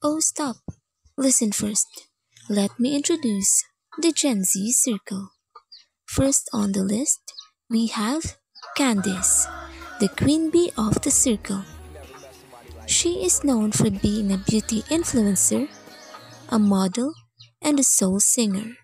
Oh, stop. Listen first. Let me introduce the Gen Z circle. First on the list, we have Candice, the queen bee of the circle. She is known for being a beauty influencer, a model, and a soul singer.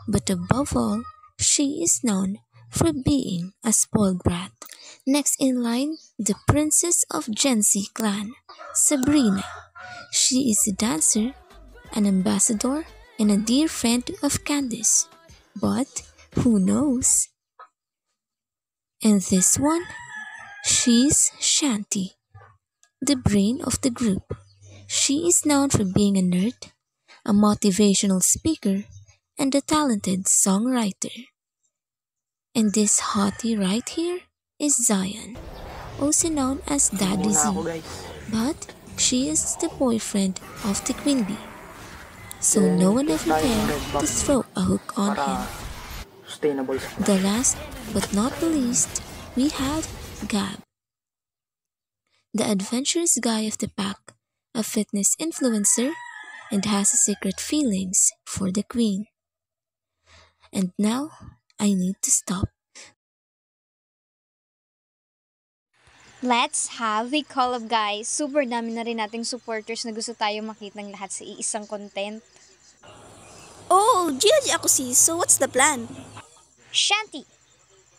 But above all, she is known for being a spoiled brat. Next in line, the princess of Gen Z clan, Sabrina. She is a dancer, an ambassador, and a dear friend of Candice. But who knows? And this one, she's Shanti, the brain of the group. She is known for being a nerd, a motivational speaker, and a talented songwriter. And this hottie right here is Zion, also known as Daddy Muna Z. ako guys. But she is the boyfriend of the queen bee. So no one ever dared to throw a hook on him. Para sustainable sa The last but not the least, we have Gab, the adventurous guy of the pack, a fitness influencer, and has secret feelings for the queen. And now, I need to stop. Let's have a call up guys. Super dami na rin nating supporters na gusto tayo makita ng lahat sa iisang content. Oh, Gigi ako sis. So what's the plan? Shanti,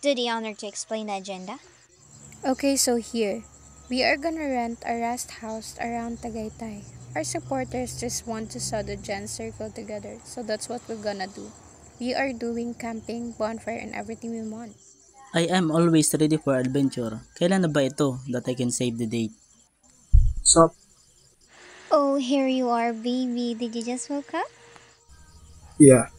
do the honor to explain the agenda. Okay, so here, we are gonna rent a rest house around Tagaytay. Our supporters just want to saw the Gen Circle together, so that's what we're gonna do. We are doing camping, bonfire, and everything we want. I am always ready for adventure. Kailan na ba ito that I can save the date? So, Oh, here you are, baby. Did you just woke up? yeah.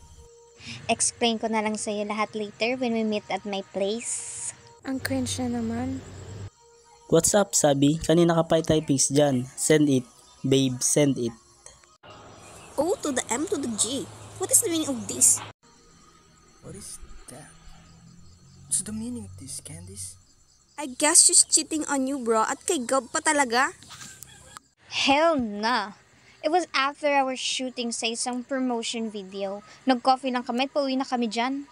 Explain ko na lang sa'yo lahat later when we meet at my place. Ang cringe na naman. What's up, Sabi? Kanina ka pa typings dyan. Send it. Babe, send it. O to the M to the G. What is the meaning of this? What is that? What's the meaning of this, Candice? I guess she's cheating on you, bro. At kay Gab pa talaga. Hell nah. It was after our shooting sa isang promotion video. Nag-coffee lang kami at pauwi na kami dyan.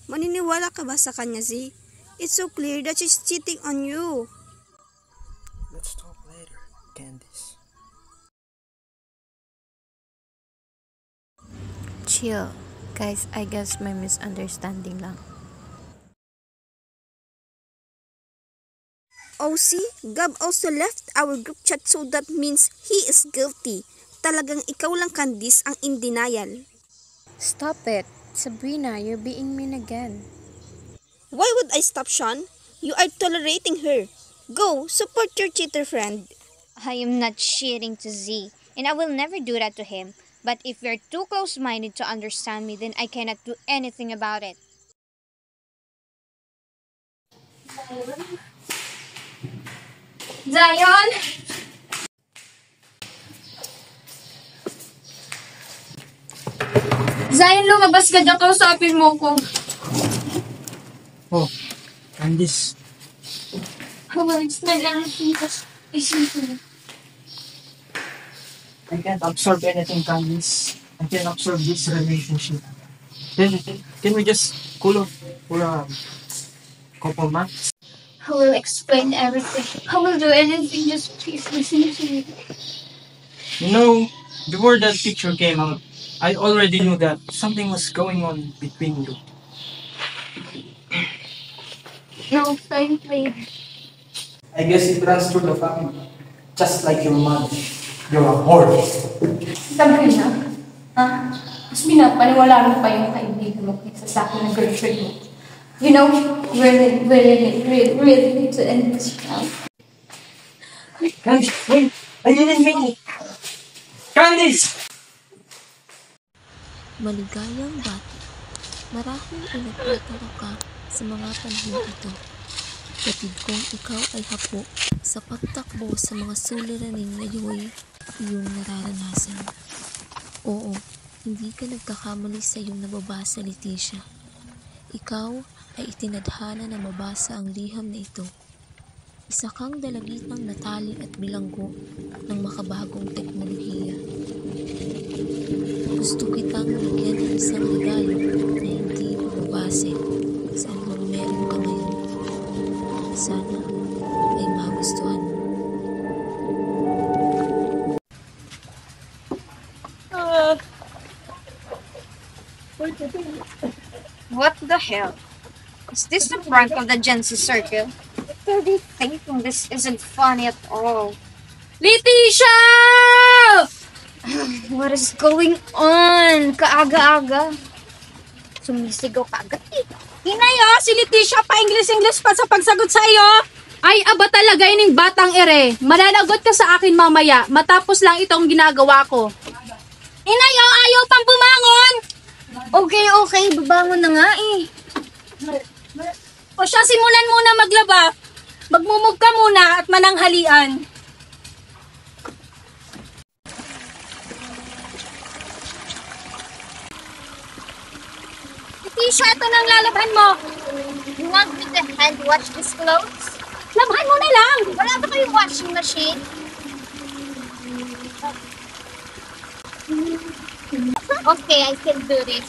Maniniwala ka ba sa kanya, Z? It's so clear that she's cheating on you. Let's talk later, Candice. Chill. Guys, I guess may misunderstanding lang. Oh, see? Gab also left our group chat, so that means he is guilty. Talagang ikaw lang, Candice, ang in denial. Stop it. Sabrina, you're being mean again. Why would I stop, Sean? You are tolerating her. Go, support your cheater friend. I am not cheating to Z, and I will never do that to him. But if you're too close-minded to understand me, then I cannot do anything about it. Zion! Zion, lumabas ka dyan, kausapin mo ko. Oh, Candice. I will explain everything because I can't absorb anything, Candice. I can't absorb this relationship. Then, can we just cool off for a couple months? I will explain everything. I will do anything, just please listen to me. You know, before that picture came out, I already knew that something was going on between you. No, frankly. I guess it runs through the family. Just like your mother. You're a whore. Sabrina, mas pinapaniwala mo pa yung kaibigan mo kaysa sa akin ng girlfriend mo. You know, really need to end this now. Candice, wait! I didn't mean it! Candice! Maligayang bata, marahil inagpatalo ka sa mga panahon ito. Kapag kong ikaw ay hapo sa pagtakbo sa mga suliraning na iyong nararanasan. Oo, hindi ka nagkakamali sa iyong nababasa, Leticia. Ikaw ay itinadhana na mabasa ang liham na ito. Isa kang dalagitang natali at bilanggo ng makabagong teknolohiya. Gusto kitang bigyan ng isang regalo na hindi bumabase sa anumang meron ka ngayon. Sana ay magustuhan mo. What the hell? Is this the prank of the Gen Z circle? They're thinking this isn't funny at all. Leticia! What is going on? Kaaga-aga. Sumisigaw ka agad eh. Inay, si Leticia pa English pa sa pagsagot sa iyo. Ay, aba talaga ining batang ere. Mananagot ka sa akin mamaya, matapos lang itong ginagawa ko. Inay, ayaw pang bumangon. Okay, babangon na nga eh. O siya, simulan muna maglaba. Magmumug ka muna at mananghalian. Leticia, ito nang lalaban mo. You want me to hand wash these clothes? Labahan mo na lang. Wala ba kayong washing machine? Okay, I can do this.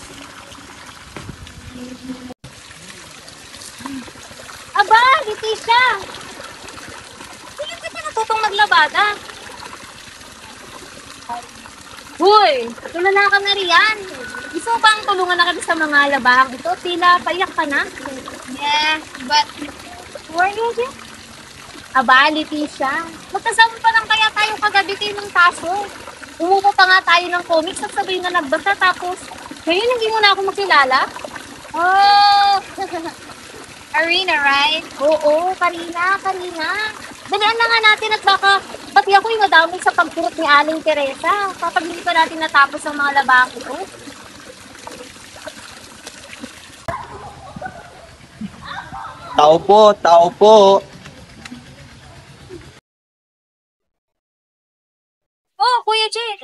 Aba, Leticia! Hindi ka pa natutong maglabada. Hoy, tulala ka na riyan. Gusto mo bang tulungan na kami sa mga labahang ito? Tila paiyak ka na. Yeah, but who are you again? Aba, Leticia, magkasama pa lang kaya tayo kagabi kayo ng taso. Umupo pa nga tayo ng comics at sabay na nagbasa tapos ngayon hindi mo na ako makilala? Oh, Arena, right? Oo, Karina. Dalian na nga natin at baka pati ako yung nadamay sa pagkurot ni Aling Teresa kapag hindi pa natin natapos ang mga labahang ito. Tao po. Oh, Kuya Jay!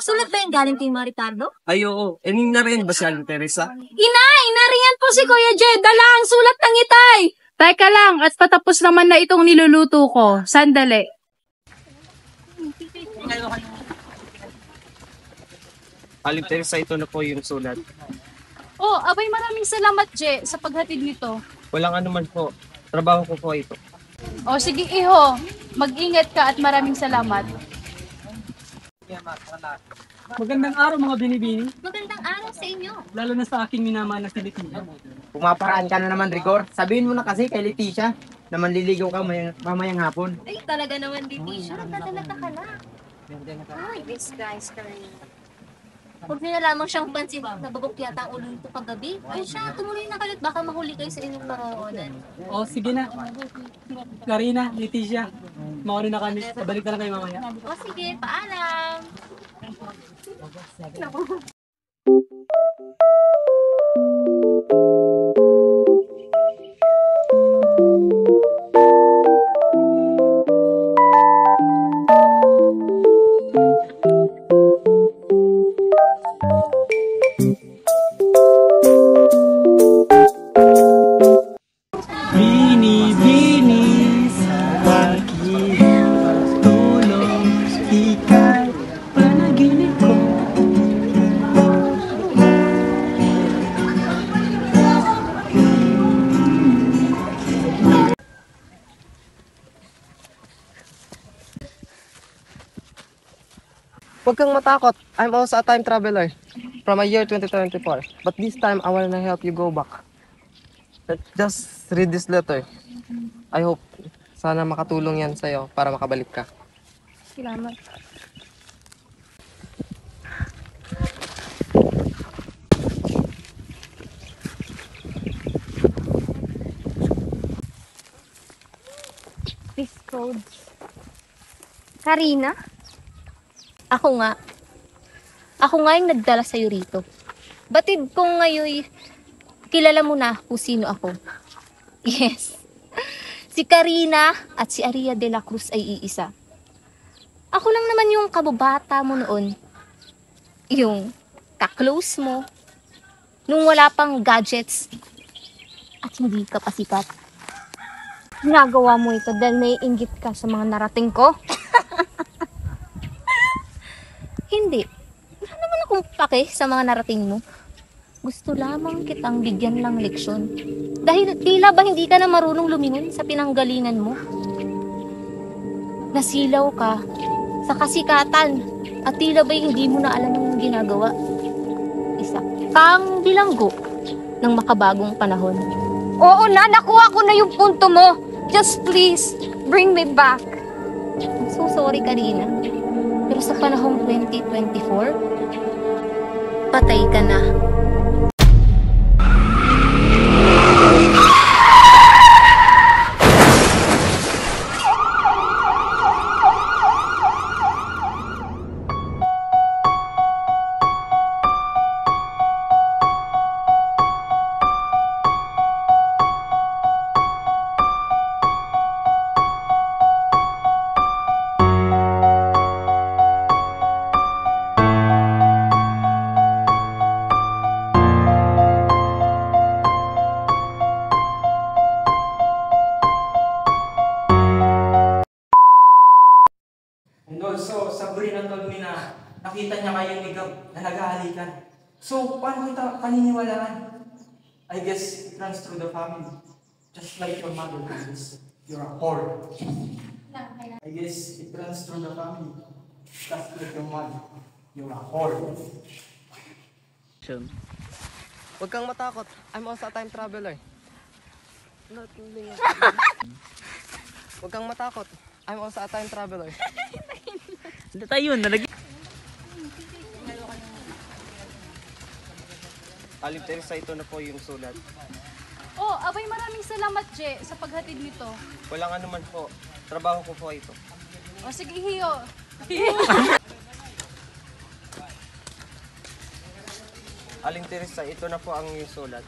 Sulat ba yung galing kay Maritardo? Ay, oo. Ening na rin ba si Aling Teresa? Inay! Nariyan po si Kuya Jay! Dala ang sulat ng itay! Teka lang, at patapos naman na itong niluluto ko. Sandali. Aling Teresa, ito na po yung sulat. Oh, abay maraming salamat, Jay, sa paghatid nito. Walang anuman po. Trabaho ko po ito. Oh, sige, iho. Mag-ingat ka at maraming salamat. Magandang araw mga binibini, Magandang araw sa inyo. lalo na sa aking minamahal na si Leticia. Pumaparaan ka na naman, Rigor. Sabihin mo na kasi kay Leticia na manliligaw ka mamayang hapon. Ay, talaga naman, Leticia. Nagdadalata ka na. Ay, this guy's Karina. Huwag niyo na lamang siyang pansin na babok yata ang ulo nito kagabi. Ay siya, tumuloy na kayo at baka mahuli kayo sa inyong maroonan. O sige na, Karina, Leticia, mauna na kami. Babalik na lang kayo mamaya. O sige, paalam. Bini, tulong, ika'y panaginip ko. Huwag kang matakot. I'm also a time traveler from a year 2024. But this time, I wanna help you go back. Just read this letter. I hope sana makatulong yan sa'yo para makabalik ka. Salamat. This code. Karina? Ako nga. Ako nga yung nagdala sa'yo rito. Batid kong ngayon, kilala mo na kung sino ako. Yes. Si Karina at si Aria de la Cruz ay iisa. Ako lang naman yung kababata mo noon. Yung ka-close mo. Nung wala pang gadgets. At hindi ka pa sikat. Ginagawa mo ito dahil naiinggit ka sa mga narating ko? Hindi. Wala naman akong pake sa mga narating mo. Gusto lamang kitang bigyan ng leksyon. Dahil tila ba hindi ka na marunong lumingon sa pinanggalingan mo? Nasilaw ka sa kasikatan at tila ba hindi mo na alam ang ginagawa. Isa kang bilanggo ng makabagong panahon. Oo na, nakuha ko na yung punto mo. Just please, bring me back. I'm so sorry, Karina. Pero sa panahong 2024, patay ka na. And also, Sabrina told me na nakita niya kayo ni Gab na naghahalikan. So, paano kita paniniwalaan? I guess it runs through the family. Just like your mother, because you're a whore. I guess it runs through the family. Just like your mother, you're a whore. Huwag kang matakot. I'm also a time traveler. Huwag kang matakot. I'm also a time traveler. Hindi tayo yun, nalagyan. Aling Teresa, ito na po yung sulat. Oh, abay maraming salamat, Je, sa paghatid nito. Walang anuman po. Trabaho ko po ito. O sige, hiyo. Aling Teresa, ito na po ang iyong sulat.